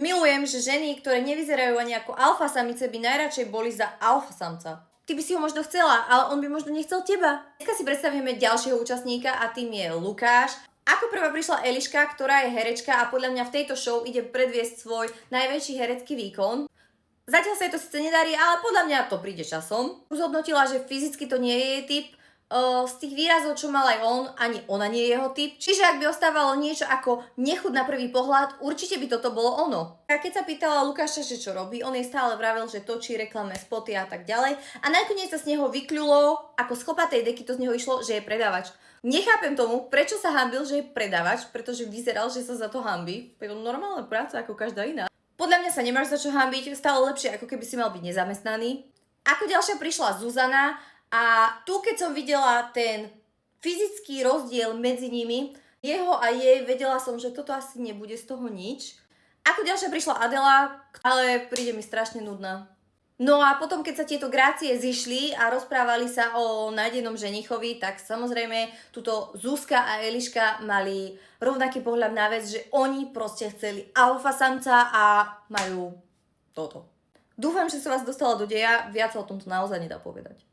Milujem, že ženy, ktoré nevyzerajú ani ako alfa samice, by najradšej boli za alfa samca. Ty by si ho možno chcela, ale on by možno nechcel teba. Dneska si predstavíme ďalšieho účastníka a tým je Lukáš. Ako prvá prišla Eliška, ktorá je herečka a podľa mňa v tejto show ide predviesť svoj najväčší herecký výkon. Zatiaľ sa jej to síce nedarí, ale podľa mňa to príde časom. Zhodnotila, že fyzicky to nie je jej typ. Z tých výrazov, čo mal aj on, ani ona nie je jeho typ. Čiže ak by ostávalo niečo ako nechut na prvý pohľad, určite by toto bolo ono. A keď sa pýtala Lukáša, že čo robí, on jej stále vravel, že točí reklamné spoty a tak ďalej. A nakoniec sa z neho vykľulo, ako z chlpatej deky to z neho išlo, že je predávač. Nechápem tomu, prečo sa hanbil, že je predávač, pretože vyzeral, že sa za to hanbí. Je to normálna práca ako každá iná. Podľa mňa sa nemáš za čo hanbiť, stále lepšie, ako keby si mal byť nezamestnaný. Ako ďalšia prišla Zuzana a tu, keď som videla ten fyzický rozdiel medzi nimi, jeho a jej, vedela som, že toto asi nebude z toho nič. Ako ďalšia prišla Adela, ale príde mi strašne nudná. No a potom, keď sa tieto grácie zišli a rozprávali sa o nádenom ženichovi, tak samozrejme tuto Zuzka a Eliška mali rovnaký pohľad na vec, že oni proste chceli alfa samca a majú toto. Dúfam, že sa vás dostala do deja, viac o tomto naozaj nedá povedať.